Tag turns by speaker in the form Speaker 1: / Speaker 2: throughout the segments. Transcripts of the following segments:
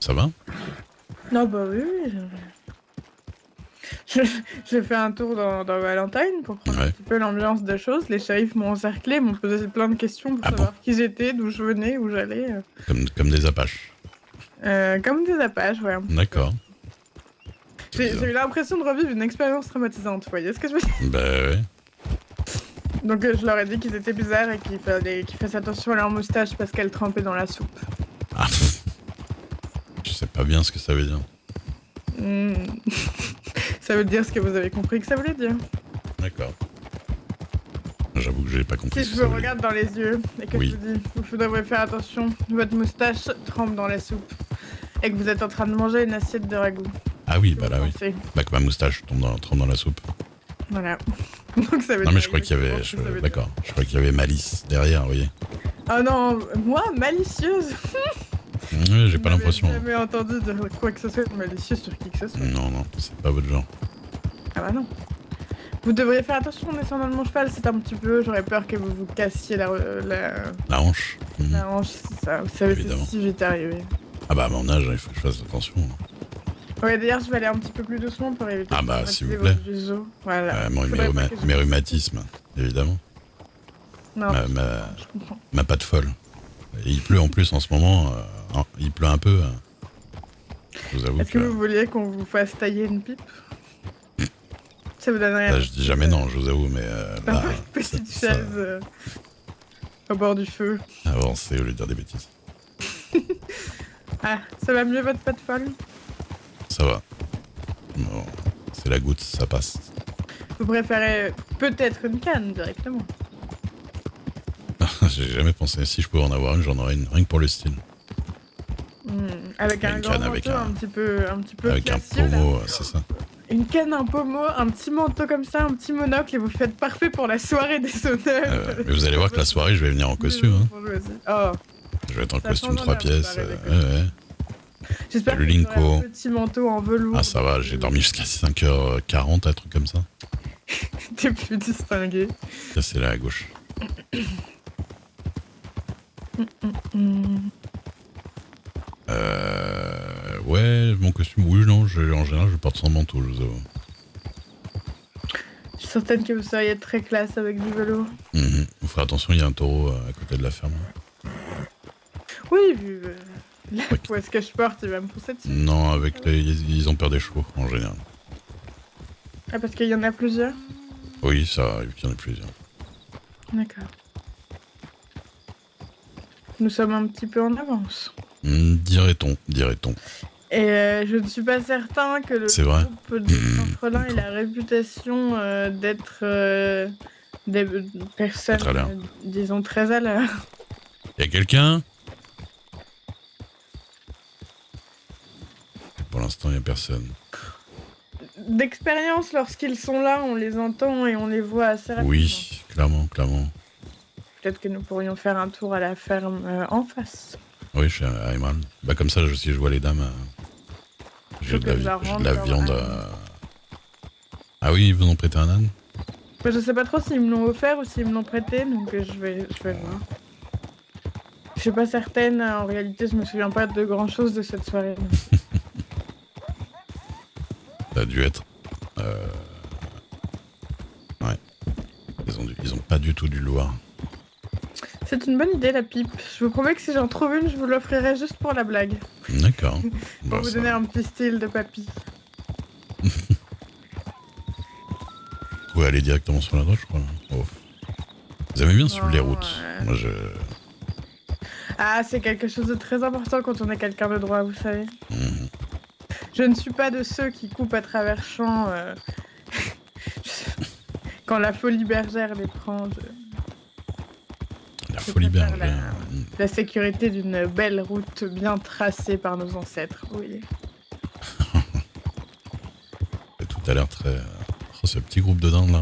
Speaker 1: Ça va?
Speaker 2: Non, bah oui, oui. Je- J'ai fait un tour dans Valentine pour prendre un
Speaker 1: Ouais.
Speaker 2: petit peu l'ambiance des choses. Les shérifs m'ont encerclé, m'ont posé plein de questions pour
Speaker 1: Ah bon?
Speaker 2: savoir qui j'étais, d'où je venais, où j'allais.
Speaker 1: Comme des Apaches.
Speaker 2: Comme des apaches, ouais, un petit peu.
Speaker 1: D'accord. C'est
Speaker 2: J'ai
Speaker 1: bizarre.
Speaker 2: eu l'impression de revivre une expérience traumatisante, vous voyez ce que je veux dire?
Speaker 1: Bah ouais.
Speaker 2: Donc je leur ai dit qu'ils étaient bizarres et qu'ils fassent attention à leur moustache parce qu'elle trempait dans la soupe.
Speaker 1: Ah, je sais pas bien ce que ça veut dire.
Speaker 2: Hmm. Ça veut dire ce que vous avez compris que ça voulait dire.
Speaker 1: D'accord. J'avoue que j'ai pas compris
Speaker 2: Si
Speaker 1: ce
Speaker 2: je
Speaker 1: que ça
Speaker 2: vous
Speaker 1: voulait dire.
Speaker 2: regarde dans les yeux et que
Speaker 1: Oui.
Speaker 2: je vous dis, vous devrez faire attention, votre moustache trempe dans la soupe et que vous êtes en train de manger une assiette de ragoût.
Speaker 1: Ah oui,
Speaker 2: Que
Speaker 1: bah
Speaker 2: vous
Speaker 1: là oui.
Speaker 2: pensez.
Speaker 1: Bah que ma moustache trempe dans la soupe.
Speaker 2: Voilà. Donc ça veut
Speaker 1: Non mais
Speaker 2: dire
Speaker 1: je crois qu'il y
Speaker 2: exactement
Speaker 1: avait...
Speaker 2: ce que ça veut dire.
Speaker 1: D'accord. Je crois qu'il y avait malice derrière, vous voyez.
Speaker 2: Oh non, moi, malicieuse.
Speaker 1: Ouais, j'ai
Speaker 2: Vous
Speaker 1: pas
Speaker 2: n'avez
Speaker 1: l'impression.
Speaker 2: jamais entendu dire quoi que ce soit de malicieux sur qui que ce soit.
Speaker 1: Non, non, c'est pas votre genre.
Speaker 2: Ah bah non. Vous devriez faire attention en descendant de mon cheval, c'est un petit peu. J'aurais peur que vous vous cassiez
Speaker 1: La hanche.
Speaker 2: la hanche, c'est ça. Vous savez, c'est
Speaker 1: Évidemment.
Speaker 2: si vite arrivé.
Speaker 1: Ah bah à mon âge, il faut que je fasse attention.
Speaker 2: Ouais, d'ailleurs, je vais aller un petit peu plus doucement pour éviter
Speaker 1: Ah
Speaker 2: de
Speaker 1: bah
Speaker 2: traumatiser
Speaker 1: s'il vous plaît.
Speaker 2: votre museau. Voilà.
Speaker 1: Mes,
Speaker 2: Faudrait pas que je-
Speaker 1: mes rhumatismes, évidemment.
Speaker 2: Non,
Speaker 1: Ma,
Speaker 2: je comprends.
Speaker 1: ma patte folle. Et il pleut en plus en ce moment. Il pleut un peu. Je vous avoue
Speaker 2: Est-ce que
Speaker 1: que...
Speaker 2: vous vouliez qu'on vous fasse tailler une pipe? Ça vous donnerait
Speaker 1: Là, je dis jamais non, je vous avoue, mais là...
Speaker 2: une petite
Speaker 1: ça-
Speaker 2: chaise au bord du feu.
Speaker 1: Avancer au lieu de dire des bêtises.
Speaker 2: Ah, ça va mieux votre patte folle?
Speaker 1: Ça va. Bon, c'est la goutte, ça passe.
Speaker 2: Vous préférez peut-être une canne directement?
Speaker 1: J'ai jamais pensé. Si je pouvais en avoir une, j'en aurais une. Rien que pour le style.
Speaker 2: Avec un
Speaker 1: Une
Speaker 2: grand
Speaker 1: canne
Speaker 2: manteau
Speaker 1: avec
Speaker 2: un petit peu
Speaker 1: avec un
Speaker 2: classieux, là.
Speaker 1: pommeau, c'est ça.
Speaker 2: Une canne, un pommeau, un petit manteau comme ça, un petit monocle et vous faites parfait pour la soirée des honneurs.
Speaker 1: Mais vous allez voir que la soirée, je vais venir en costume. Hein.
Speaker 2: Oh,
Speaker 1: Je vais être en
Speaker 2: ça
Speaker 1: costume
Speaker 2: change
Speaker 1: 3
Speaker 2: en
Speaker 1: pièces.
Speaker 2: soirée des
Speaker 1: Ouais.
Speaker 2: j'espère
Speaker 1: Le
Speaker 2: que vous aurez
Speaker 1: Linko.
Speaker 2: un petit manteau en velours.
Speaker 1: Ah, ça va, j'ai dormi jusqu'à 5h40, un truc comme ça.
Speaker 2: T'es plus distingué.
Speaker 1: Ça, c'est là à gauche. Ouais, mon costume, oui, non, en général, je porte sans manteau, je vous avoue.
Speaker 2: Je suis certaine que vous seriez très classe avec du velours.
Speaker 1: Vous ferez attention, il y a un taureau à côté de la ferme.
Speaker 2: Oui, vu la poisse que je porte, il va me pousser dessus.
Speaker 1: Non, ils ont peur des chevaux, en général.
Speaker 2: Ah, parce qu'il y en a plusieurs?
Speaker 1: Oui, ça arrive qu'il y en ait plusieurs.
Speaker 2: D'accord. Nous sommes un petit peu en avance.
Speaker 1: Dirait-on.
Speaker 2: Et je ne suis pas certain que le
Speaker 1: C'est vrai.
Speaker 2: groupe d'Entrelin ait la réputation d'être des personnes,
Speaker 1: Très bien.
Speaker 2: disons, très à l'heure.
Speaker 1: Y a quelqu'un? Pour l'instant, y a personne.
Speaker 2: D'expérience, lorsqu'ils sont là, on les entend et on les voit assez rapidement.
Speaker 1: Oui, clairement.
Speaker 2: Peut-être que nous pourrions faire un tour à la ferme en face.
Speaker 1: Oui, je suis à Emerald. Bah comme ça, si je vois les dames, j'ai
Speaker 2: Faut
Speaker 1: de
Speaker 2: que je leur
Speaker 1: j'ai
Speaker 2: rende
Speaker 1: de la
Speaker 2: leur
Speaker 1: viande.
Speaker 2: âne.
Speaker 1: Ah oui, ils vous ont prêté un âne?
Speaker 2: Mais je sais pas trop s'ils me l'ont offert ou s'ils me l'ont prêté, donc je vais voir. Je suis pas certaine, en réalité, je me souviens pas de grand chose de cette soirée.
Speaker 1: Ça a dû être. Ouais. Ils ont pas du tout dû le voir.
Speaker 2: C'est une bonne idée, la pipe. Je vous promets que si j'en trouve une, je vous l'offrirai juste pour la blague.
Speaker 1: D'accord.
Speaker 2: Pour
Speaker 1: Bon,
Speaker 2: vous
Speaker 1: ça
Speaker 2: donner
Speaker 1: va.
Speaker 2: un petit style de papy.
Speaker 1: Vous pouvez aller directement sur la droite, je crois. Oh. Vous aimez bien suivre les routes.
Speaker 2: Ouais.
Speaker 1: Moi, je...
Speaker 2: Ah, c'est quelque chose de très important quand on est quelqu'un de droit, vous savez.
Speaker 1: Mhm.
Speaker 2: Je ne suis pas de ceux qui coupent à travers champs quand la folie bergère les prend.
Speaker 1: La
Speaker 2: Je
Speaker 1: folie
Speaker 2: préfère
Speaker 1: bergère.
Speaker 2: la sécurité d'une belle route bien tracée par nos ancêtres, oui.
Speaker 1: Tout a l'air très... Oh, ce petit groupe de dindes, là.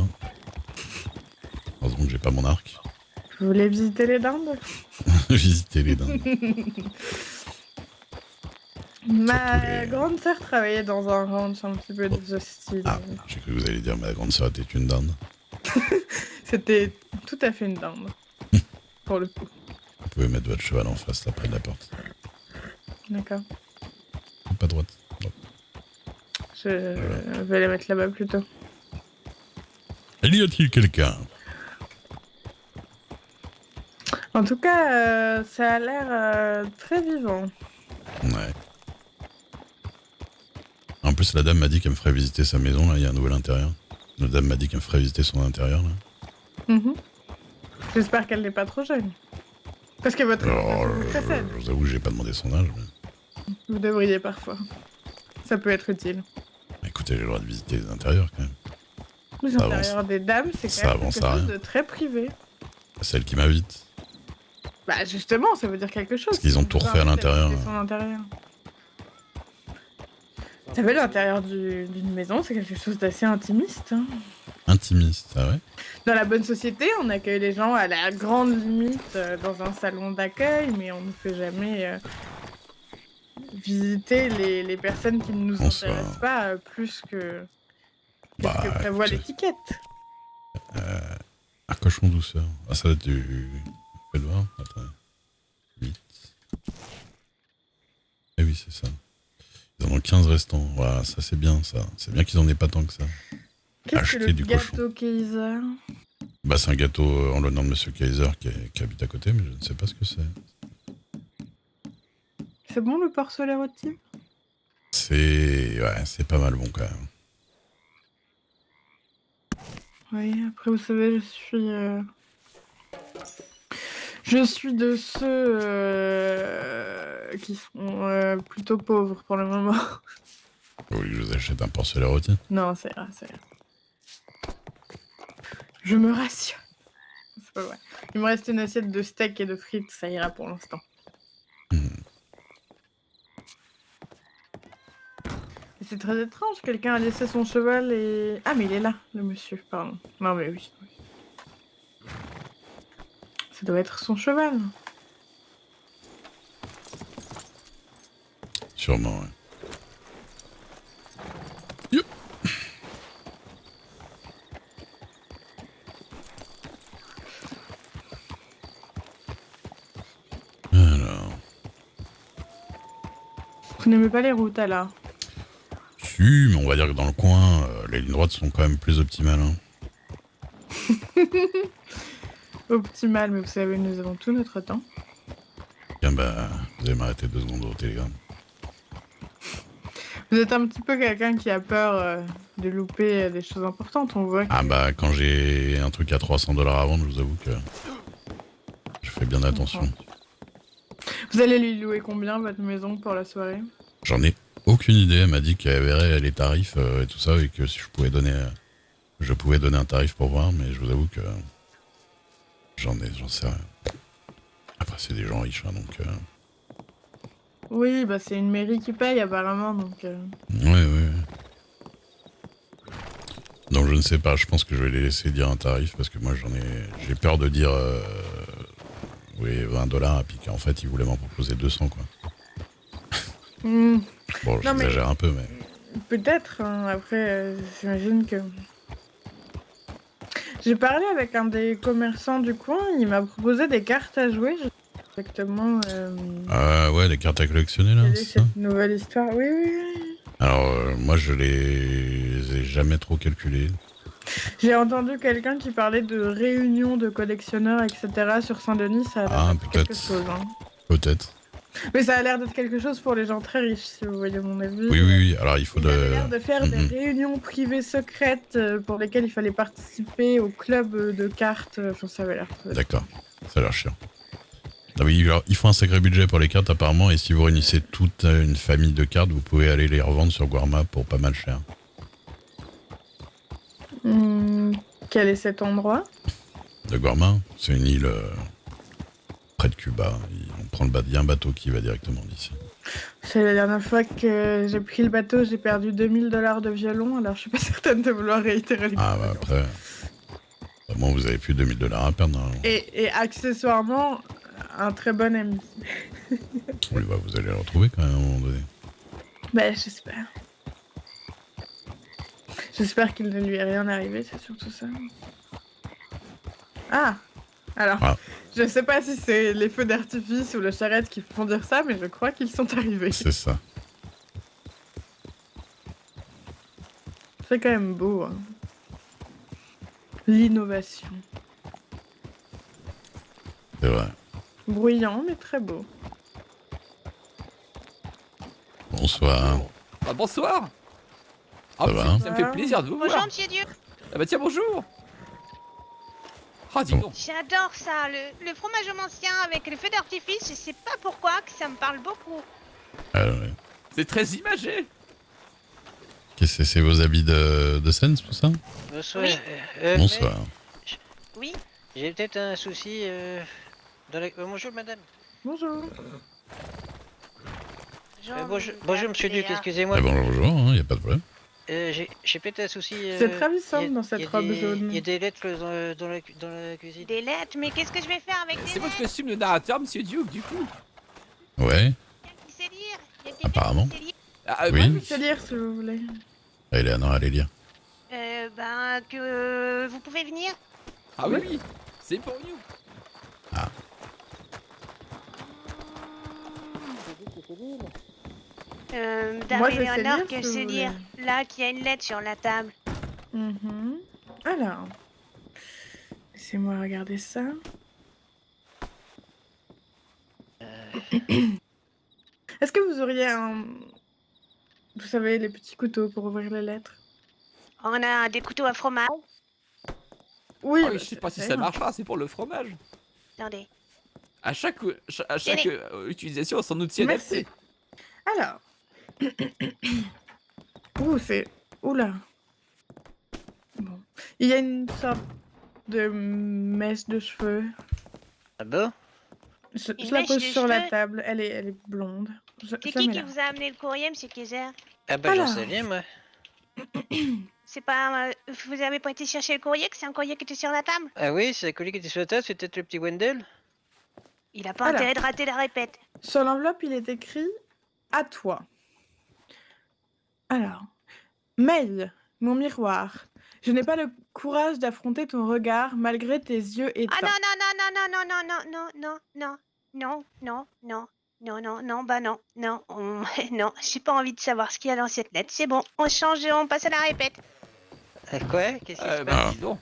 Speaker 1: Heureusement que j'ai pas mon arc.
Speaker 2: Vous voulez visiter les dindes?
Speaker 1: Visiter les dindes.
Speaker 2: Ma
Speaker 1: les-
Speaker 2: grande sœur travaillait dans un ranch un petit peu de ce style.
Speaker 1: Ah, j'ai cru que vous alliez dire ma grande sœur était une dinde.
Speaker 2: C'était tout à fait une dinde, pour le coup.
Speaker 1: Vous pouvez mettre votre cheval en face, là, près de la porte.
Speaker 2: D'accord.
Speaker 1: pas droite.
Speaker 2: Je vais les mettre là-bas plutôt.
Speaker 1: Y a-t-il quelqu'un?
Speaker 2: En tout cas, ça a l'air très vivant.
Speaker 1: Ouais. En plus, la dame m'a dit qu'elle me ferait visiter sa maison, là, il y a un nouvel intérieur. La dame m'a dit qu'elle me ferait visiter son intérieur, là.
Speaker 2: J'espère qu'elle n'est pas trop jeune. Parce que votre
Speaker 1: Alors,
Speaker 2: vous précède.
Speaker 1: je vous avoue que j'ai pas demandé son âge, mais...
Speaker 2: Vous devriez parfois. Ça peut être utile.
Speaker 1: Écoutez, j'ai le droit de visiter les intérieurs, quand même.
Speaker 2: Les
Speaker 1: Ça
Speaker 2: intérieurs des dames, c'est
Speaker 1: ça
Speaker 2: quand même
Speaker 1: avance
Speaker 2: quelque
Speaker 1: à
Speaker 2: chose
Speaker 1: rien.
Speaker 2: de très privé.
Speaker 1: Celle qui m'invite.
Speaker 2: Bah justement, ça veut dire quelque chose.
Speaker 1: Parce qu'ils ont tout refait à l'intérieur.
Speaker 2: Son intérieur. Vous savez, l'intérieur d'une maison, c'est quelque chose d'assez intimiste. Hein.
Speaker 1: Intimiste, ah ouais?
Speaker 2: Dans la bonne société, on accueille les gens à la grande limite dans un salon d'accueil, mais on ne fait jamais visiter les personnes qui ne nous intéressent pas plus que ce que prévoit l'étiquette.
Speaker 1: Un cochon douceur. Ah, ça doit être du... Faites voir, attendez. 8. Eh oui, c'est ça. Ils en ont 15 restants. Voilà, ça c'est bien, ça. C'est bien qu'ils en aient pas tant que ça.
Speaker 2: Qu'est-ce que le gâteau Kaiser?
Speaker 1: Bah, c'est un gâteau en l'honneur de Monsieur Kaiser qui habite à côté, mais je ne sais pas ce que c'est.
Speaker 2: C'est bon le porcelet rôti?
Speaker 1: Ouais, c'est pas mal bon quand même.
Speaker 2: Oui, après vous savez, je suis de ceux qui sont plutôt pauvres pour le moment.
Speaker 1: Vous voulez que je vous achète un porcelet rôti?
Speaker 2: Non, c'est rare. Je me rationne. C'est pas vrai. Il me reste une assiette de steak et de frites, ça ira pour l'instant. Et c'est très étrange, quelqu'un a laissé son cheval et... Ah, mais il est là, le monsieur, pardon. Non, mais oui. Ça doit être son cheval.
Speaker 1: Sûrement, ouais. Yup. Alors...
Speaker 2: Vous n'aimez pas les routes, alors?
Speaker 1: Si, mais on va dire que dans le coin, les lignes droites sont quand même plus optimales. Hein.
Speaker 2: Optimal, mais vous savez, nous avons tout notre temps.
Speaker 1: Tiens, bah, vous allez m'arrêter 2 secondes au télégramme.
Speaker 2: Vous êtes un petit peu quelqu'un qui a peur de louper des choses importantes, on voit.
Speaker 1: Ah bah, quand j'ai un truc à 300$ à vendre, je vous avoue que je fais bien attention.
Speaker 2: Vous allez lui louer combien, votre maison, pour la soirée?
Speaker 1: J'en ai aucune idée. Elle m'a dit qu'elle verrait les tarifs et tout ça, et que si je pouvais donner un tarif pour voir, mais je vous avoue que j'en sais rien. Après, c'est des gens riches, hein, donc...
Speaker 2: Oui, bah c'est une mairie qui paye, apparemment, donc...
Speaker 1: Ouais. Donc je ne sais pas, je pense que je vais les laisser dire un tarif, parce que moi j'ai peur de dire... oui, 20$, et puis qu'en fait, ils voulaient m'en proposer 200, quoi. Bon, j'exagère un peu, mais...
Speaker 2: Peut-être, hein. Après, j'imagine que... J'ai parlé avec un des commerçants du coin, il m'a proposé des cartes à jouer, je sais pas exactement...
Speaker 1: ouais, les cartes à collectionner, là, c'est ça?
Speaker 2: Cette nouvelle histoire, oui.
Speaker 1: Alors, moi, je les ai jamais trop calculés.
Speaker 2: J'ai entendu quelqu'un qui parlait de réunions de collectionneurs, etc. sur Saint-Denis, ça a l'air d'être quelque chose. Hein.
Speaker 1: Peut-être.
Speaker 2: Mais ça a l'air d'être quelque chose pour les gens très riches, si vous voyez mon avis.
Speaker 1: Oui, alors il faut
Speaker 2: Il avait l'air de faire des réunions privées secrètes pour lesquelles il fallait participer au club de cartes. Enfin, ça avait l'air très...
Speaker 1: D'accord, ça a l'air chiant. Ah oui, alors, il faut un sacré budget pour les cartes apparemment, et si vous réunissez toute une famille de cartes, vous pouvez aller les revendre sur Guarma pour pas mal cher.
Speaker 2: Quel est cet endroit?
Speaker 1: De Guarma, c'est une île près de Cuba. Il y a un bateau qui va directement d'ici.
Speaker 2: C'est la dernière fois que j'ai pris le bateau, j'ai perdu 2000$ de violon, alors je suis pas certaine de vouloir réitérer l'expérience.
Speaker 1: Ah bah après, bon, vous avez plus de 2000$ à perdre. Hein.
Speaker 2: Et accessoirement, un très bon ami.
Speaker 1: Oui, bah vous allez le retrouver quand même à un moment donné.
Speaker 2: Bah j'espère. J'espère qu'il ne lui est rien arrivé, c'est surtout ça. Ah! Alors, je sais pas si c'est les feux d'artifice ou le charrette qui font dire ça, mais je crois qu'ils sont arrivés.
Speaker 1: C'est ça.
Speaker 2: C'est quand même beau. Hein. L'innovation.
Speaker 1: C'est vrai.
Speaker 2: Bruyant, mais très beau.
Speaker 1: Bonsoir.
Speaker 3: Ah, bonsoir. Ah,
Speaker 1: Ça va, hein
Speaker 3: ça me fait plaisir de vous
Speaker 4: Bonjour,
Speaker 3: voir.
Speaker 4: monsieur Dieu.
Speaker 3: Ah bah tiens, bonjour. Ah, dis donc.
Speaker 4: J'adore ça, le fromage ancien avec le feu d'artifice. Je sais pas pourquoi, que ça me parle beaucoup.
Speaker 1: Ah, ouais.
Speaker 3: C'est très imagé.
Speaker 1: Qu'est-ce que c'est vos habits de scène, c'est pour ça?
Speaker 5: Bonsoir.
Speaker 4: Oui.
Speaker 1: Bonsoir.
Speaker 4: Oui.
Speaker 5: J'ai peut-être un souci dans la... bonjour madame.
Speaker 2: Bonjour.
Speaker 5: Bonjour monsieur Duc, excusez-moi.
Speaker 1: Ah, bonjour, hein, y a pas de problème.
Speaker 5: J'ai peut-être un souci.
Speaker 2: C'est ravissant dans cette robe jaune.
Speaker 5: Il y a des lettres dans la cuisine.
Speaker 4: Des lettres, mais qu'est-ce que je vais faire avec des
Speaker 3: C'est votre
Speaker 4: lettres?
Speaker 3: costume de narrateur, monsieur Duke, du coup.
Speaker 1: Ouais,
Speaker 4: Quelqu'un qui sait lire? Y a quelqu'un
Speaker 1: Apparemment.
Speaker 4: qui sait lire?
Speaker 3: Ah,
Speaker 1: Oui.
Speaker 3: moi,
Speaker 2: Je vais lire si vous voulez.
Speaker 1: Eleanor, allez lire.
Speaker 4: Que vous pouvez venir?
Speaker 3: Ah oui, oui. C'est pour nous.
Speaker 2: Moi, je sais
Speaker 4: Eleanor
Speaker 2: lire,
Speaker 4: que
Speaker 2: si vous
Speaker 4: sait
Speaker 2: voulez.
Speaker 4: lire. Là, qu'il y a une lettre sur la table.
Speaker 2: Mhm. Alors, laissez-moi regarder ça. Est-ce que vous auriez un... Vous savez, les petits couteaux pour ouvrir les lettres?
Speaker 4: On a des couteaux à fromage.
Speaker 2: Oui,
Speaker 3: Ah oui, je sais pas si ça marchera, c'est pour le fromage.
Speaker 4: Attendez.
Speaker 3: À chaque utilisation, son outil
Speaker 2: Merci.
Speaker 3: adapté.
Speaker 2: Alors. Ouh, c'est... Oula. Bon. Il y a une sorte de mèche de cheveux.
Speaker 5: Ah bon?
Speaker 2: Je
Speaker 4: Une
Speaker 2: la
Speaker 4: mèche
Speaker 2: pose
Speaker 4: de
Speaker 2: sur la
Speaker 4: cheveux?
Speaker 2: table. Elle est blonde.
Speaker 4: C'est
Speaker 2: Je
Speaker 4: qui
Speaker 2: la mets
Speaker 4: qui
Speaker 2: là.
Speaker 4: vous a amené le courrier, monsieur Kaiser?
Speaker 5: Ah bah j'en
Speaker 2: Alors.
Speaker 5: sais rien moi.
Speaker 4: C'est pas... vous avez pas été chercher le courrier, que c'est un courrier qui était sur la table?
Speaker 5: Ah oui, c'est un colis qui était sur la table, c'est peut-être le petit Wendell.
Speaker 4: Il a pas
Speaker 2: Alors.
Speaker 4: intérêt de rater la répète.
Speaker 2: Sur l'enveloppe, il est écrit « À toi ». Alors. Mail, mon miroir. Je n'ai pas le courage d'affronter ton regard malgré tes yeux éteints.
Speaker 4: Ah non, bah non, non, j'ai pas envie de savoir ce qu'il y a dans cette lettre. C'est bon, on change, on passe à la répète.
Speaker 5: Quoi? Qu'est-ce qui se passe?
Speaker 3: Bah, dis donc.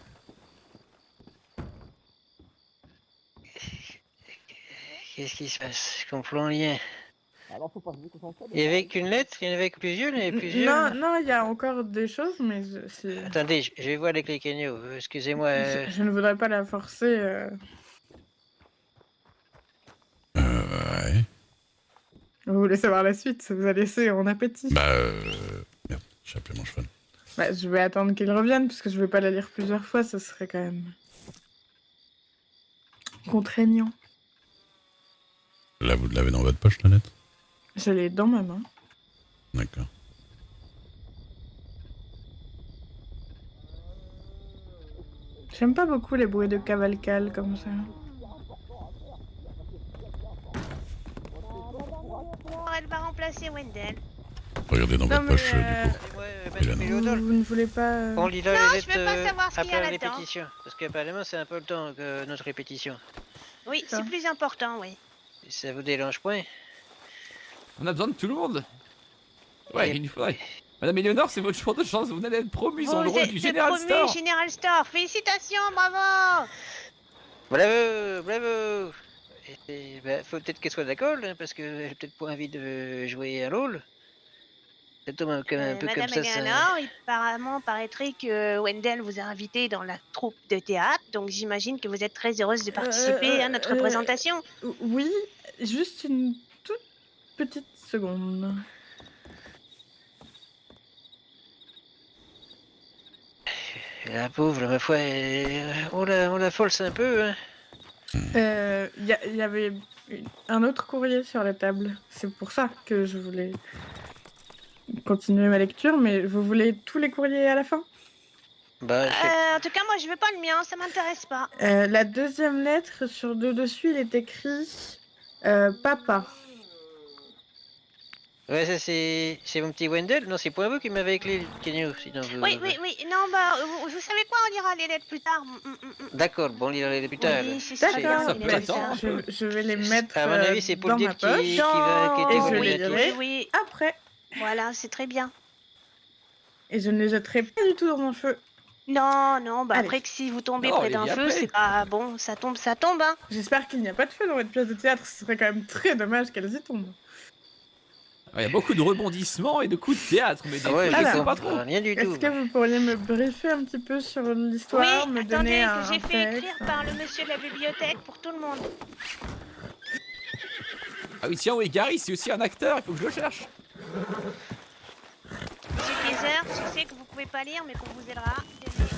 Speaker 5: Qu'est-ce qui se passe? Je comprends rien. Il y avait qu'une lettre? Il y en avait que plusieurs? Il y en avait plusieurs?
Speaker 2: Non, il y a encore des choses, mais c'est...
Speaker 5: Attendez, je vais voir avec les cagnots. Excusez-moi.
Speaker 2: Je ne voudrais pas la forcer.
Speaker 1: Ouais.
Speaker 2: Vous voulez savoir la suite, ça vous a laissé en appétit.
Speaker 1: Bah, merde, j'ai appelé mon cheval.
Speaker 2: Bah, je vais attendre qu'il revienne, parce que je vais pas la lire plusieurs fois, ça serait quand même... contraignant.
Speaker 1: Là, vous l'avez dans votre poche, la lettre?
Speaker 2: Je l'ai dans ma main.
Speaker 1: D'accord.
Speaker 2: J'aime pas beaucoup les bruits de cavalcade comme ça.
Speaker 4: Elle va remplacer Wendell.
Speaker 1: Regardez dans
Speaker 2: Non,
Speaker 1: votre poche,
Speaker 2: mais,
Speaker 1: du coup.
Speaker 5: Excusez-moi,
Speaker 1: Eleanor.
Speaker 5: Madame Eleanor.
Speaker 2: Vous ne voulez pas...
Speaker 5: On lit là
Speaker 4: Non,
Speaker 5: les
Speaker 4: je
Speaker 5: lettres
Speaker 4: veux pas savoir ce qu'il y a
Speaker 5: après la
Speaker 4: là-dedans.
Speaker 5: répétition. Parce qu'apparemment c'est un peu le temps que notre répétition.
Speaker 4: Oui,
Speaker 2: Ça.
Speaker 4: c'est plus important, oui.
Speaker 5: Ça vous dérange point?
Speaker 3: On a besoin de tout le monde. Ouais,
Speaker 5: Et-
Speaker 3: il nous faudrait. Madame Eleanor, c'est votre jour de chance, vous venez d'être promue dans le
Speaker 4: Vous
Speaker 3: rôle
Speaker 4: êtes
Speaker 3: du General
Speaker 4: promu
Speaker 3: Store.
Speaker 4: General Store. Félicitations, bravo.
Speaker 5: Bravo, bravo. Bah, faut peut-être qu'elle soit d'accord, hein, parce qu'elle a peut-être pas envie de jouer un rôle. C'est un peu
Speaker 4: Madame
Speaker 5: comme ça.
Speaker 4: Eleanor, apparemment, paraîtrait que Wendell vous a invité dans la troupe de théâtre, donc j'imagine que vous êtes très heureuse de participer à notre présentation.
Speaker 2: Oui, juste une toute petite seconde.
Speaker 5: La pauvre, ma foi, on la force un peu. Hein.
Speaker 2: Il y avait un autre courrier sur la table. C'est pour ça que je voulais continuer ma lecture, mais vous voulez tous les courriers à la fin?
Speaker 5: Bah,
Speaker 4: En tout cas, moi, je veux pas le mien, ça m'intéresse pas.
Speaker 2: La deuxième lettre, sur le dessus, il est écrit Papa.
Speaker 5: ouais, ça c'est mon petit Wendell. Non, c'est pas vous qui m'avez écrit le canot, sinon vous...
Speaker 4: Oui. Non, bah, vous savez quoi, on lira les lettres plus tard.
Speaker 5: D'accord, bon, on lira les plus tard.
Speaker 4: Oui, c'est ça.
Speaker 2: D'accord,
Speaker 3: ça
Speaker 4: les
Speaker 3: peut
Speaker 4: lettres,
Speaker 3: attendre.
Speaker 4: ça.
Speaker 2: je vais les mettre
Speaker 5: À mon avis, c'est pour
Speaker 2: dans
Speaker 5: le
Speaker 2: ma
Speaker 5: Duc
Speaker 2: poche.
Speaker 5: qui va
Speaker 2: Et
Speaker 5: quitter
Speaker 2: je
Speaker 5: vos
Speaker 2: les
Speaker 5: moyens.
Speaker 2: lirai
Speaker 4: Oui,
Speaker 2: après. Et je ne les jetterai pas du tout dans un feu.
Speaker 4: Non, non, bah
Speaker 2: Allez.
Speaker 4: après que si vous tombez
Speaker 3: Non,
Speaker 4: près
Speaker 3: il
Speaker 4: d'un
Speaker 3: y a
Speaker 4: feu,
Speaker 3: après.
Speaker 4: c'est pas bon, ça tombe, hein.
Speaker 2: J'espère qu'il n'y a pas de feu dans votre pièce de théâtre. Ce serait quand même très dommage qu'elles y tombent.
Speaker 3: Il y a beaucoup de rebondissements et de coups de théâtre, mais des
Speaker 5: Ah
Speaker 3: fois,
Speaker 5: ouais,
Speaker 3: je
Speaker 2: Alors,
Speaker 3: sais
Speaker 5: j'ai
Speaker 3: pas
Speaker 5: compris
Speaker 3: trop.
Speaker 5: rien du tout.
Speaker 2: Est-ce que vous pourriez me briefer un petit peu sur
Speaker 4: Oui,
Speaker 2: l'histoire, me donner
Speaker 4: attendez, que j'ai
Speaker 2: un
Speaker 4: fait
Speaker 2: texte
Speaker 4: écrire par le monsieur de la bibliothèque pour tout le monde.
Speaker 3: Ah oui, tiens, oui, Gary, c'est aussi un acteur, il faut que je le cherche.
Speaker 4: Monsieur Kaiser, je sais que vous pouvez pas lire, mais qu'on vous aidera. Désolé.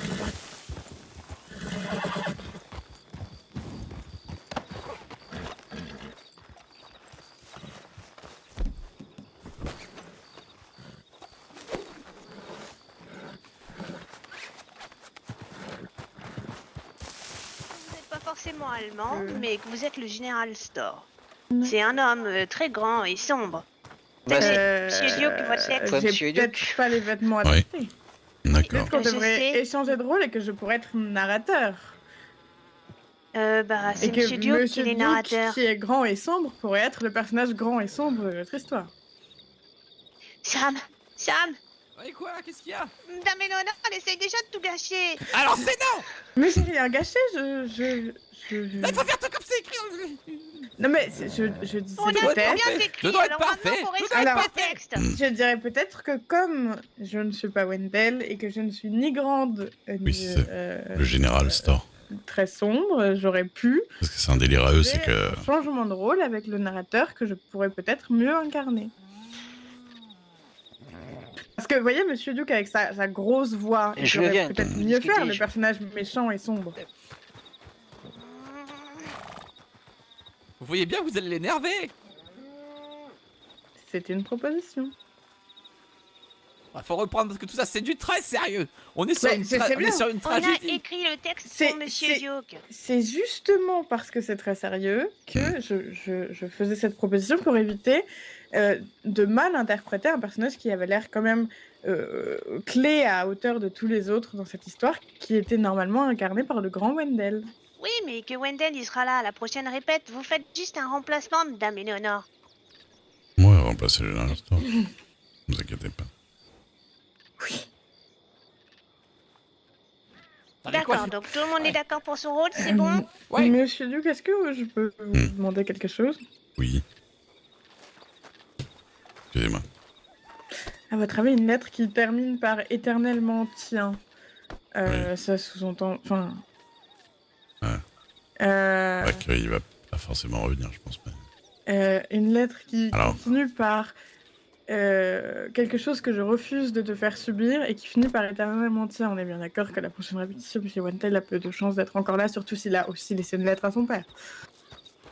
Speaker 4: Vous n'êtes pas forcément allemand, mais que vous êtes le général Storr. C'est un homme très grand et sombre.
Speaker 5: Bah,
Speaker 4: Monsieur Duke, votre texte.
Speaker 5: Toi,
Speaker 2: J'ai
Speaker 5: Monsieur
Speaker 2: peut-être
Speaker 5: Duke.
Speaker 2: pas les vêtements
Speaker 1: Oui.
Speaker 2: adaptés.
Speaker 1: D'accord.
Speaker 2: Peut-être qu'on
Speaker 4: Je
Speaker 2: devrait
Speaker 4: sais.
Speaker 2: échanger de rôle et que je pourrais être narrateur.
Speaker 4: Bah,
Speaker 2: Et
Speaker 4: c'est
Speaker 2: que
Speaker 4: Monsieur Duke qui
Speaker 2: Monsieur
Speaker 4: est
Speaker 2: Duke,
Speaker 4: narrateur.
Speaker 2: qui est grand et sombre, pourrait être le personnage grand et sombre de notre histoire.
Speaker 4: Sam,
Speaker 3: Ouais, quoi, qu'est-ce qu'il y a?
Speaker 4: Dame Eleonore, elle essaye déjà de tout gâcher.
Speaker 3: Alors, c'est non!
Speaker 2: Mais j'ai rien gâché,
Speaker 3: Il faut faire tout comme c'est écrit dans le...
Speaker 2: Non mais je disais
Speaker 4: On a
Speaker 3: doit être
Speaker 2: peut-être...
Speaker 4: bien
Speaker 3: parfait.
Speaker 4: écrit,
Speaker 3: Je dois être
Speaker 4: alors
Speaker 3: parfait.
Speaker 4: maintenant, faut
Speaker 3: Je
Speaker 4: rester
Speaker 2: dois être
Speaker 4: avec le
Speaker 3: parfait.
Speaker 4: texte.
Speaker 2: Je dirais peut-être que comme je ne suis pas Wendell et que je ne suis ni grande
Speaker 1: Oui,
Speaker 2: ni
Speaker 1: c'est le général Storr.
Speaker 2: très sombre, j'aurais pu
Speaker 1: Parce que c'est un délire à eux, c'est
Speaker 2: faire
Speaker 1: que.
Speaker 2: un changement de rôle avec le narrateur que je pourrais peut-être mieux incarner. Parce que vous voyez, Monsieur Duke avec sa grosse voix, il
Speaker 5: Je
Speaker 2: pourrait
Speaker 5: viens
Speaker 2: peut-être
Speaker 5: de
Speaker 2: mieux
Speaker 5: discuter,
Speaker 2: faire le
Speaker 5: je-
Speaker 2: personnage méchant et sombre.
Speaker 3: Vous voyez bien, vous allez l'énerver.
Speaker 2: C'était une proposition.
Speaker 3: Faut reprendre parce que tout ça, c'est du très sérieux. On est sur,
Speaker 2: Ouais,
Speaker 3: une,
Speaker 2: c'est
Speaker 3: on
Speaker 2: bien.
Speaker 3: est sur une
Speaker 4: On a
Speaker 3: tragédie.
Speaker 4: écrit le texte
Speaker 2: C'est-
Speaker 4: pour Monsieur
Speaker 2: c'est-
Speaker 4: Duke.
Speaker 2: C'est justement parce que c'est très sérieux que je faisais cette proposition pour éviter de mal interpréter un personnage qui avait l'air quand même clé à hauteur de tous les autres dans cette histoire, qui était normalement incarné par le grand Wendell.
Speaker 4: Oui, mais que Wendell, il sera là à la prochaine répète. Vous faites juste un remplacement, Dame Eleonore.
Speaker 1: Moi, remplacer le général Storr. Ne vous inquiétez pas.
Speaker 3: Allez, quoi,
Speaker 4: D'accord, donc tout le monde est d'accord pour son rôle, c'est
Speaker 2: Euh,
Speaker 4: bon?
Speaker 3: Ouais.
Speaker 2: Monsieur Duke, est-ce que je peux vous demander quelque chose?
Speaker 1: Oui. Excusez-moi.
Speaker 2: À votre avis, une lettre qui termine par éternellement tien, ça sous-entend... Enfin...
Speaker 1: Ouais. Pas qu'il va pas forcément revenir, je pense pas.
Speaker 2: Une lettre qui
Speaker 1: Alors.
Speaker 2: continue par quelque chose que je refuse de te faire subir et qui finit par éternellement tien. On est bien d'accord que la prochaine répétition, M. Wendell a peu de chances d'être encore là, surtout s'il a aussi laissé une lettre à son père.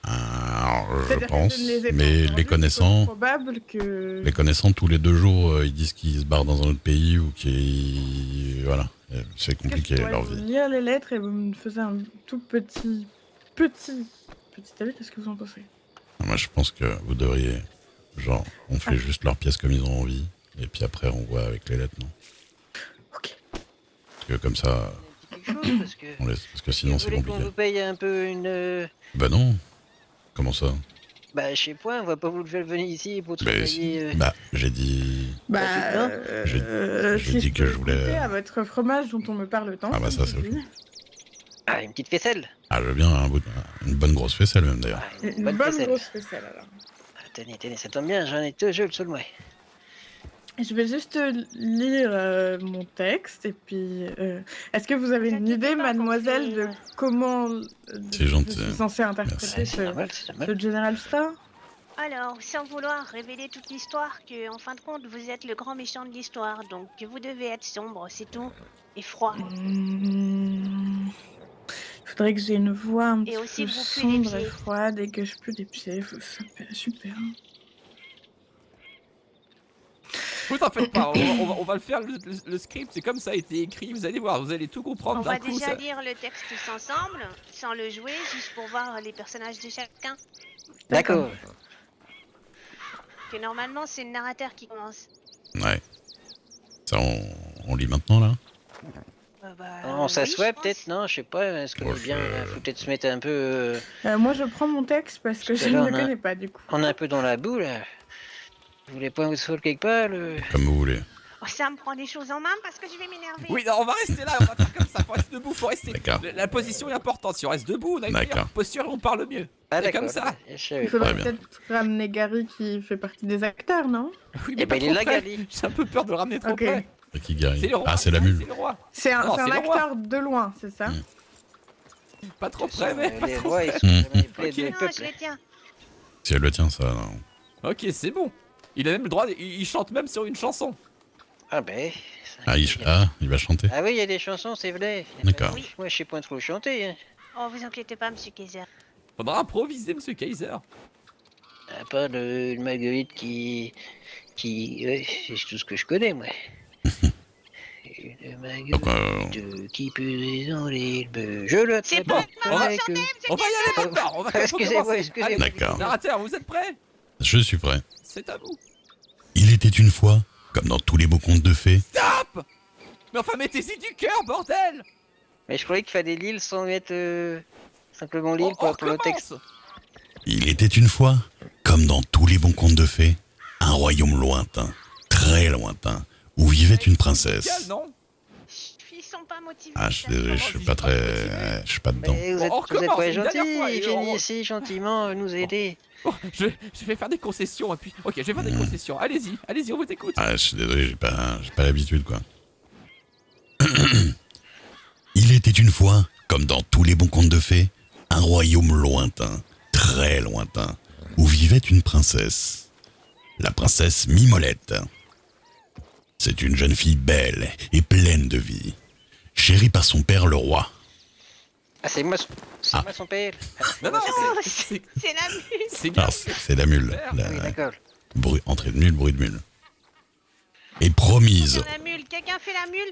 Speaker 1: Alors, je
Speaker 2: C'est-à-dire que
Speaker 1: pense,
Speaker 2: je ne les ai pas
Speaker 1: mais
Speaker 2: entendus,
Speaker 1: les
Speaker 2: c'est
Speaker 1: connaissant,
Speaker 2: probable que...
Speaker 1: les connaissant tous les 2 jours, ils disent qu'ils se barrent dans un autre pays ou qu'ils... Voilà, c'est
Speaker 2: Est-ce que
Speaker 1: compliqué
Speaker 2: je pourrais
Speaker 1: leur
Speaker 2: vous
Speaker 1: vie.
Speaker 2: lire les lettres et vous me faisiez un tout petit avis, qu'est-ce que vous en pensez?
Speaker 1: Moi, je pense que vous devriez... Genre, on fait juste leurs pièces comme ils ont envie, et puis après, on voit avec les lettres, non?
Speaker 2: Ok.
Speaker 1: Parce que comme ça,
Speaker 5: Quelque chose, parce que...
Speaker 1: on laisse... Parce que sinon,
Speaker 5: vous
Speaker 1: c'est
Speaker 5: voulez qu'on
Speaker 1: compliqué.
Speaker 5: vous paye un peu une...
Speaker 1: Bah non. Comment ça?
Speaker 5: Bah, je sais pas, on va pas vous faire venir ici pour
Speaker 1: Bah,
Speaker 5: travailler...
Speaker 1: Bah, j'ai dit...
Speaker 2: Bah,
Speaker 5: non.
Speaker 1: J'ai
Speaker 2: si
Speaker 1: dit
Speaker 2: je
Speaker 1: que
Speaker 2: peux
Speaker 1: je voulais-
Speaker 2: goûter à votre fromage dont on me parle tant.
Speaker 1: Ah bah
Speaker 2: me
Speaker 1: ça, c'est
Speaker 2: suffit.
Speaker 1: ok.
Speaker 5: Ah, une petite faisselle.
Speaker 1: Ah, je veux bien une bonne grosse faisselle, même, d'ailleurs.
Speaker 5: Ah,
Speaker 2: Une bonne
Speaker 5: faisselle.
Speaker 2: grosse faisselle, alors.
Speaker 5: Ah, tenez, ça tombe bien, j'en ai toujours sous le moi.
Speaker 2: Je vais juste lire mon texte et puis est-ce que vous avez
Speaker 4: Vous
Speaker 2: une
Speaker 4: inquiétez
Speaker 2: idée,
Speaker 4: pas,
Speaker 2: mademoiselle, de
Speaker 4: compris.
Speaker 2: comment
Speaker 1: C'est gentil.
Speaker 2: je suis censée interpréter
Speaker 1: Merci.
Speaker 5: C'est normal, c'est normal.
Speaker 2: ce General Star?
Speaker 4: Alors, sans vouloir révéler toute l'histoire, que en fin de compte, vous êtes le grand méchant de l'histoire, donc que vous devez être sombre, c'est tout, et froid.
Speaker 2: Il faudrait que j'ai une voix un
Speaker 4: Et
Speaker 2: petit
Speaker 4: aussi
Speaker 2: peu
Speaker 4: vous puez les
Speaker 2: sombre et
Speaker 4: pieds.
Speaker 2: froide et que je pue des pieds. Super.
Speaker 3: Vous t'en faites pas, on va le faire, le script, c'est comme ça a été écrit, vous allez voir, vous allez tout comprendre
Speaker 4: On
Speaker 3: d'un
Speaker 4: va
Speaker 3: coup.
Speaker 4: déjà
Speaker 3: Ça...
Speaker 4: lire le texte tous ensemble, sans le jouer, juste pour voir les personnages de chacun.
Speaker 5: D'accord.
Speaker 4: Que normalement, c'est le narrateur qui commence.
Speaker 1: Ouais. Ça, on lit maintenant, là?
Speaker 4: Bah,
Speaker 5: On
Speaker 4: oui,
Speaker 5: s'assoit
Speaker 4: je pense.
Speaker 5: peut-être, non? Je sais pas, est-ce qu'on
Speaker 1: Ouais,
Speaker 5: est bien...
Speaker 1: je-
Speaker 5: Faut peut-être se mettre un peu...
Speaker 2: Moi, je prends mon texte parce que
Speaker 5: Parce
Speaker 2: je
Speaker 5: que là,
Speaker 2: ne
Speaker 5: on
Speaker 2: le
Speaker 5: a-
Speaker 2: connais pas du coup.
Speaker 5: On est un peu dans la boue, là. Vous voulez pas vous sauver quelque part, le...
Speaker 1: Comme vous voulez.
Speaker 4: Oh, ça me prend les choses en main parce que je vais m'énerver.
Speaker 3: Oui, non, on va rester là, on va faire comme ça. Faut rester debout, faut rester.
Speaker 1: D'accord.
Speaker 3: La position est importante. Si on reste debout, on a une meilleure
Speaker 1: D'accord.
Speaker 3: posture et on parle mieux.
Speaker 5: Ah,
Speaker 3: C'est
Speaker 5: d'accord.
Speaker 3: comme ça.
Speaker 5: Je savais
Speaker 2: Il
Speaker 5: pas.
Speaker 2: faudrait
Speaker 1: Très bien.
Speaker 2: peut-être ramener Gary qui fait partie des acteurs, non?
Speaker 3: Oui,
Speaker 5: Eh
Speaker 3: pas
Speaker 5: ben, il est
Speaker 3: trop
Speaker 5: là,
Speaker 3: près.
Speaker 5: Gali.
Speaker 3: J'ai un peu peur de le ramener trop
Speaker 2: Ok.
Speaker 3: près.
Speaker 1: C'est qui Gary?
Speaker 3: C'est le roi.
Speaker 1: Ah, c'est la mule.
Speaker 3: C'est le roi.
Speaker 2: C'est un,
Speaker 3: Non,
Speaker 2: c'est un
Speaker 3: c'est le roi.
Speaker 2: acteur de loin, c'est ça?
Speaker 3: Pas trop près, mais pas
Speaker 5: Les
Speaker 3: trop
Speaker 5: rois,
Speaker 3: près.
Speaker 5: ils sont vraiment les plaies
Speaker 3: Ok.
Speaker 5: du
Speaker 4: Non,
Speaker 5: peuple.
Speaker 4: je les tiens.
Speaker 1: Si elle le tient, ça, non.
Speaker 3: Ok, c'est bon. Il a même le droit, il chante même sur une chanson.
Speaker 5: Ah ben...
Speaker 1: Ah, il va chanter.
Speaker 5: Ah oui, il y a des chansons, c'est vrai.
Speaker 1: D'accord.
Speaker 5: Oui, moi, je sais pas trop chanter. Hein.
Speaker 4: Oh, vous inquiétez pas, monsieur Kaiser.
Speaker 3: Faudra improviser, monsieur Kaiser.
Speaker 5: À part le Marguerite qui... Ouais, c'est tout ce que je connais, moi. Une Marguerite
Speaker 1: Donc,
Speaker 5: qui pue dans les bœufs. Je le
Speaker 4: C'est
Speaker 5: prépare
Speaker 4: pas
Speaker 3: on va-
Speaker 5: avec...
Speaker 3: On va y aller maintenant. On va faut
Speaker 5: Excusez-moi,
Speaker 3: commencer.
Speaker 5: excusez-moi.
Speaker 3: Allez,
Speaker 1: D'accord.
Speaker 3: narrateur, vous êtes prêts?
Speaker 1: je suis prêt.
Speaker 3: C'est à vous.
Speaker 1: Il était une fois, comme dans tous les beaux contes de fées,
Speaker 3: Stop! Mais enfin, mettez-y du cœur, bordel!
Speaker 5: Mais je croyais qu'il fallait l'île sans mettre simplement l'île
Speaker 3: On
Speaker 5: pour le texte.
Speaker 3: recommence.
Speaker 1: il était une fois, comme dans tous les bons contes de fées, un royaume lointain, très lointain, où vivait une princesse.
Speaker 3: Quel, non?
Speaker 4: Ils sont pas motivés.
Speaker 1: Ah, je suis désolé, je suis pas très... Je suis pas dedans.
Speaker 5: Mais vous
Speaker 3: Bon,
Speaker 5: êtes,
Speaker 3: on
Speaker 5: vous êtes
Speaker 3: recommence
Speaker 5: pas
Speaker 3: une dernière
Speaker 5: gentil,
Speaker 3: fois, et
Speaker 5: viens
Speaker 3: on-
Speaker 5: ici gentiment nous aider.
Speaker 3: Oh, je vais faire des concessions et puis. Ok, je vais faire des concessions. Allez-y, allez-y, on vous écoute.
Speaker 1: Ah, je suis désolé, j'ai pas l'habitude, quoi. Il était une fois, comme dans tous les bons contes de fées, un royaume lointain, très lointain, où vivait une princesse. La princesse Mimolette. C'est une jeune fille belle et pleine de vie, chérie par son père le roi.
Speaker 5: Ah, c'est moi,
Speaker 1: Ah.
Speaker 5: moi son père.
Speaker 3: Non, non,
Speaker 4: Oh,
Speaker 3: c'est.
Speaker 4: C'est la mule.
Speaker 3: C'est bien.
Speaker 1: Alors, c'est la mule.
Speaker 5: Oui, d'accord.
Speaker 1: Entrée de mule, bruit de mule. Et promise.
Speaker 4: La mule. Quelqu'un fait la mule?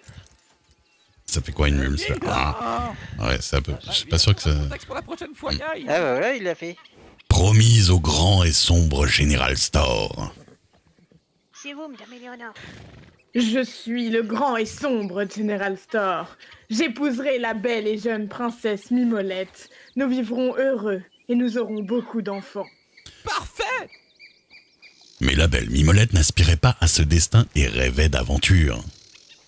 Speaker 1: Ça fait quoi une mule ça? Ah, ouais, c'est un peu. Je suis pas sûr que ça.
Speaker 3: Contexte pour la prochaine fois, gars.
Speaker 5: Ah, bah voilà, il l'a fait.
Speaker 1: Promise au grand et sombre général Store.
Speaker 4: C'est vous, madame Éléonore.
Speaker 2: Je suis le grand et sombre General Store. J'épouserai la belle et jeune princesse Mimolette. Nous vivrons heureux et nous aurons beaucoup d'enfants.
Speaker 3: Parfait!
Speaker 1: Mais la belle Mimolette n'aspirait pas à ce destin et rêvait d'aventure.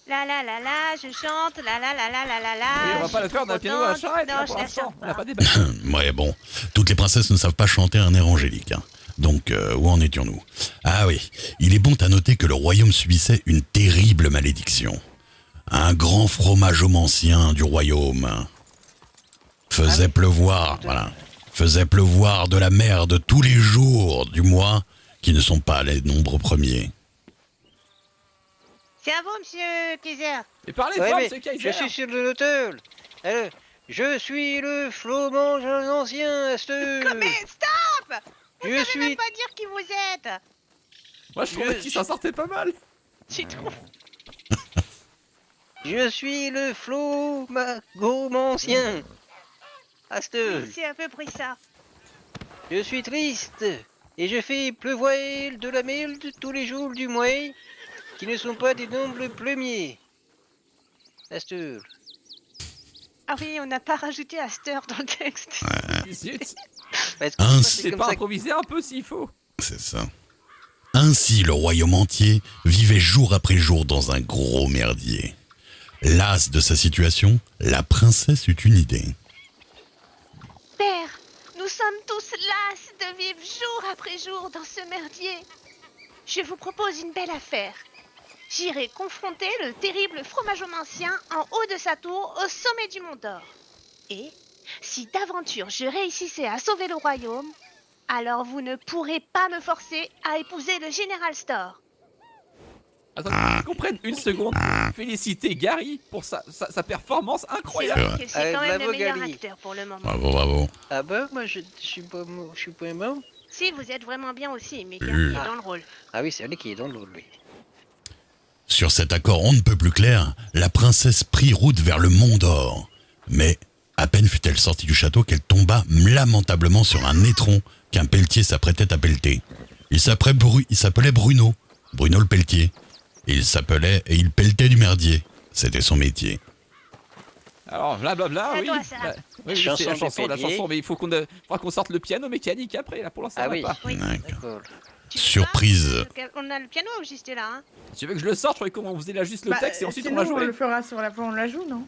Speaker 4: La la la la, je chante. La la la la la la la.
Speaker 3: Oui, on va
Speaker 4: je
Speaker 3: pas le
Speaker 4: suis
Speaker 3: faire
Speaker 4: trop
Speaker 3: d'un piano à la
Speaker 4: contente.
Speaker 3: charrette,
Speaker 4: Non,
Speaker 3: là,
Speaker 4: je
Speaker 3: pour
Speaker 4: la
Speaker 3: l'instant.
Speaker 4: chante
Speaker 3: On n'a
Speaker 4: pas.
Speaker 3: pas débattu.
Speaker 1: Ouais, bon, toutes les princesses ne savent pas chanter un air angélique. Hein. Donc, où en étions-nous? Ah oui, il est bon à noter que le royaume subissait une terrible malédiction. Un grand fromageomancien du royaume faisait pleuvoir, voilà, faisait pleuvoir de la merde tous les jours du mois, qui ne sont pas les nombres premiers.
Speaker 4: C'est à vous, monsieur Kaiser.
Speaker 3: Et parlez
Speaker 5: Ouais,
Speaker 3: fort,
Speaker 5: mais
Speaker 3: monsieur Kaiser.
Speaker 5: je suis sur le notel. Alors, je suis le flot-mange ancien Asteur.
Speaker 4: Mais stop! Vous
Speaker 5: Je
Speaker 4: savez
Speaker 5: suis...
Speaker 4: même pas dire qui vous êtes.
Speaker 3: Moi, je trouvais qu'il s'en sortait pas mal.
Speaker 4: Tu trouves?
Speaker 5: Je suis le flot-magomancien Asteur.
Speaker 4: C'est à peu près ça.
Speaker 5: Je suis triste et je fais pleuvoir de la merde tous les jours du mois qui ne sont pas des nombres premiers. Asteur.
Speaker 4: Ah oui, on n'a pas rajouté Astor dans le texte.
Speaker 3: Zut.
Speaker 5: Parce que
Speaker 1: Hein,
Speaker 5: c'est
Speaker 3: C'est
Speaker 5: comme
Speaker 3: pas
Speaker 5: ça.
Speaker 3: improviser un peu s'il faut.
Speaker 1: C'est ça. Ainsi, le royaume entier vivait jour après jour dans un gros merdier. Lasse de sa situation, la princesse eut une idée.
Speaker 4: Père, nous sommes tous las de vivre jour après jour dans ce merdier. Je vous propose une belle affaire. J'irai confronter le terrible fromageomancien en haut de sa tour au sommet du Mont d'Or. Et, si d'aventure je réussissais à sauver le royaume, alors vous ne pourrez pas me forcer à épouser le général Store.
Speaker 3: Attends, qu'on prenne une seconde. Féliciter Gary pour sa performance
Speaker 4: C'est
Speaker 3: incroyable.
Speaker 4: vrai que c'est quand même
Speaker 5: bravo,
Speaker 4: le meilleur
Speaker 5: Gali.
Speaker 4: acteur pour le moment.
Speaker 1: Bravo, bravo.
Speaker 5: Ah bah moi je suis pas bon.
Speaker 4: Si, vous êtes vraiment bien aussi, mais
Speaker 1: Oui.
Speaker 4: Gary est dans le rôle.
Speaker 5: Ah oui, c'est lui qui est dans l'eau, lui.
Speaker 1: Sur cet accord on ne peut plus clair, la princesse prit route vers le Mont d'Or. Mais, à peine fut-elle sortie du château qu'elle tomba lamentablement sur un étron qu'un pelletier s'apprêtait à pelleter. Il s'appelait Bruno le pelletier. Et il pelletait du merdier. C'était son métier.
Speaker 3: Alors, blablabla,
Speaker 4: À
Speaker 3: oui.
Speaker 4: toi, ça.
Speaker 3: Oui,
Speaker 5: Chanson
Speaker 3: c'est la
Speaker 5: du pilier.
Speaker 3: chanson, mais il faudra qu'on sorte le piano mécanique après, là, pour l'instant,
Speaker 5: Ah
Speaker 3: on l'a
Speaker 5: oui.
Speaker 3: pas.
Speaker 4: Oui.
Speaker 1: D'accord.
Speaker 5: D'accord.
Speaker 4: Tu veux
Speaker 1: Surprise.
Speaker 4: pas on a le piano juste là. Hein.
Speaker 3: Tu veux que je le sorte? Je croyais qu'on faisait là juste le
Speaker 2: Bah,
Speaker 3: texte et ensuite on
Speaker 2: sinon,
Speaker 3: va jouer.
Speaker 2: le fera sur la fois où on la joue, non?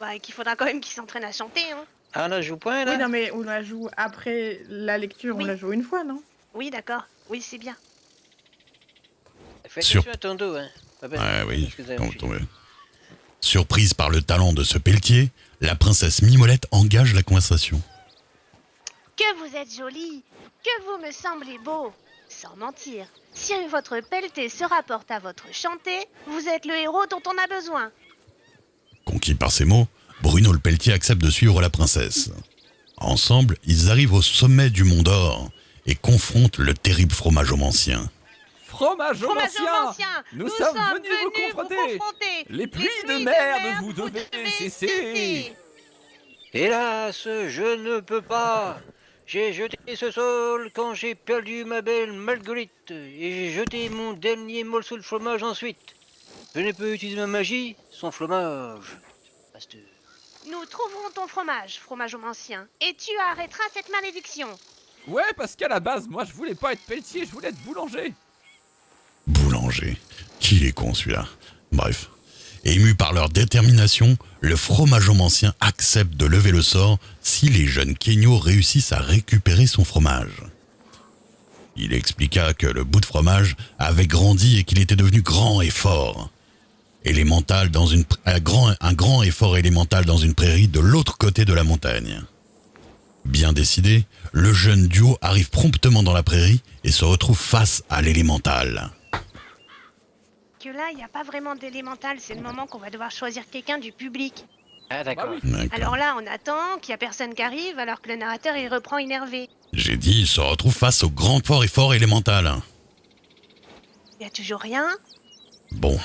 Speaker 4: Ouais, qu'il faudra quand même qu'il s'entraîne à chanter. Hein.
Speaker 5: Ah, on la joue point, là?
Speaker 2: Oui, non, mais on la joue après la lecture,
Speaker 4: Oui.
Speaker 2: on la joue une fois, non?
Speaker 4: Oui, d'accord. Oui, c'est bien.
Speaker 5: Fais
Speaker 1: Sur-
Speaker 5: attention à ton dos, hein. Ah ben,
Speaker 1: Ouais, oui,
Speaker 5: excusez-moi,
Speaker 1: comme tombé. Surprise par le talent de ce pelletier, la princesse Mimolette engage la conversation.
Speaker 4: Que vous êtes jolie, que vous me semblez beau. Sans mentir, si votre pelleté se rapporte à votre chanté, vous êtes le héros dont on a besoin.
Speaker 1: Conquis par ces mots, Bruno le Pelletier accepte de suivre la princesse. Ensemble, ils arrivent au sommet du Mont d'Or et confrontent le terrible fromageomancien.
Speaker 3: Fromageomancien, nous sommes venus vous confronter. Les pluies de merde, vous devez cesser.
Speaker 5: Hélas, je ne peux pas. J'ai jeté ce sol quand j'ai perdu ma belle Marguerite et j'ai jeté mon dernier morceau de fromage ensuite. Je ne peux utiliser ma magie sans fromage. Pasteur.
Speaker 4: Nous trouverons ton fromage, fromageomancien, et tu arrêteras cette malédiction.
Speaker 3: Ouais, parce qu'à la base, moi je voulais pas être pelletier, je voulais être boulanger.
Speaker 1: Boulanger. Qui est con celui-là. Bref. Ému par leur détermination, le fromageomancien accepte de lever le sort si les jeunes Kenyo réussissent à récupérer son fromage. Il expliqua que le bout de fromage avait grandi et qu'il était devenu grand et fort. Élémental dans un grand et fort élémental dans une prairie de l'autre côté de la montagne. Bien décidé, le jeune duo arrive promptement dans la prairie et se retrouve face à l'élémental.
Speaker 4: Que là, il n'y a pas vraiment d'élémental, c'est le moment qu'on va devoir choisir quelqu'un du public.
Speaker 5: Ah d'accord.
Speaker 3: Bah oui.
Speaker 1: D'accord.
Speaker 4: Alors là, on attend qu'il n'y a personne qui arrive, alors que le narrateur, il reprend énervé.
Speaker 1: J'ai dit, il se retrouve face au grand fort élémental.
Speaker 4: Il n'y a toujours rien.
Speaker 1: Bon,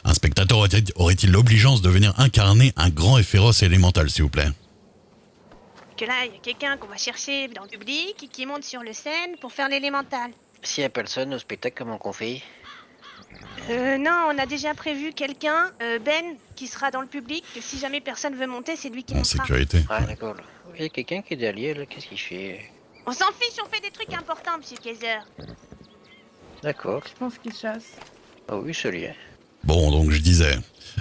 Speaker 1: un spectateur aurait-il l'obligeance de venir incarner un grand et féroce élémental, s'il vous plaît?
Speaker 4: Que là, il y a quelqu'un qu'on va chercher dans le public et qui monte sur le scène pour faire l'élémental.
Speaker 5: S'il n'y a personne au spectacle, comment qu'on fait?
Speaker 4: Non, on a déjà prévu quelqu'un, Ben, qui sera dans le public. Que si jamais personne veut monter, c'est lui qui
Speaker 1: En
Speaker 4: montera.
Speaker 1: sécurité.
Speaker 5: Ah d'accord. Là. Il y a quelqu'un qui est derrière, là. Qu'est-ce qu'il fait?
Speaker 4: On s'en fiche, on fait des trucs importants, monsieur Kaiser.
Speaker 5: D'accord.
Speaker 2: Je pense qu'il chasse.
Speaker 5: Ah oui, c'est lui.
Speaker 1: Bon, donc je disais,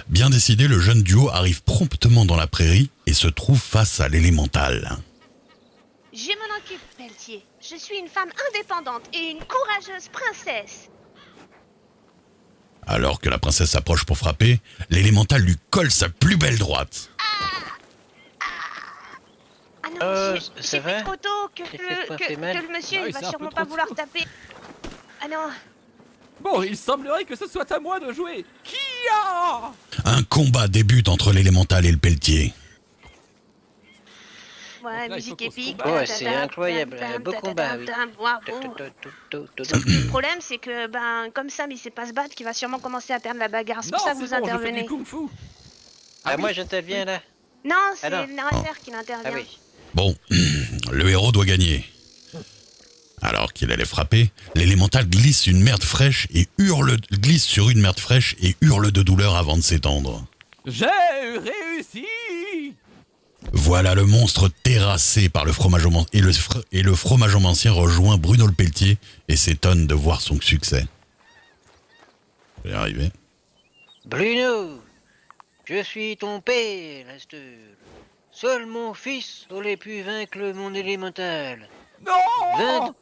Speaker 1: bien décidé, le jeune duo arrive promptement dans la prairie et se trouve face à l'élémental.
Speaker 4: Je m'en occupe, Pelletier. Je suis une femme indépendante et une courageuse princesse.
Speaker 1: Alors que la princesse s'approche pour frapper, l'élémental lui colle sa plus belle droite.
Speaker 4: Ah non,
Speaker 5: ça
Speaker 4: j'ai
Speaker 5: va
Speaker 4: fait trop tôt, que
Speaker 5: J'ai fait quoi, fait mal
Speaker 4: le monsieur
Speaker 3: Ah oui,
Speaker 4: il va
Speaker 3: c'est un
Speaker 4: sûrement
Speaker 3: peu
Speaker 4: pas
Speaker 3: trop
Speaker 4: vouloir
Speaker 3: tôt.
Speaker 4: taper. Ah non,
Speaker 3: Bon, il semblerait que ce soit à moi de jouer. Kia!
Speaker 1: Un combat débute entre l'élémental et le pelletier.
Speaker 4: ouais,
Speaker 3: Donc là, il faut
Speaker 4: musique
Speaker 3: qu'on se
Speaker 4: épique.
Speaker 3: combatte.
Speaker 5: Ouais, c'est incroyable. Un beau combat, oui.
Speaker 4: Le problème, c'est que, comme Sam il sait pas se battre, qu'il va sûrement commencer à perdre la bagarre. C'est
Speaker 3: Non,
Speaker 4: pour ça que
Speaker 3: c'est
Speaker 4: vous
Speaker 3: bon, je fais
Speaker 4: intervenez.
Speaker 3: du kung-fu.
Speaker 5: Ah,
Speaker 3: oui.
Speaker 5: moi j'interviens là.
Speaker 4: Non, c'est
Speaker 5: non.
Speaker 4: le narrateur qui intervient.
Speaker 5: Ah oui.
Speaker 1: Bon, le héros doit gagner. Alors qu'il allait frapper, l'élémental glisse sur une merde fraîche et hurle de douleur avant de s'étendre.
Speaker 3: J'ai réussi!
Speaker 1: Voilà le monstre terrassé par le fromageomancien et le fromageomancien rejoint Bruno le Pelletier et s'étonne de voir son succès. Je vais y arriver.
Speaker 5: Bruno, je suis ton père, Astor. Seul mon fils aurait pu vaincre mon élémental.
Speaker 3: Non!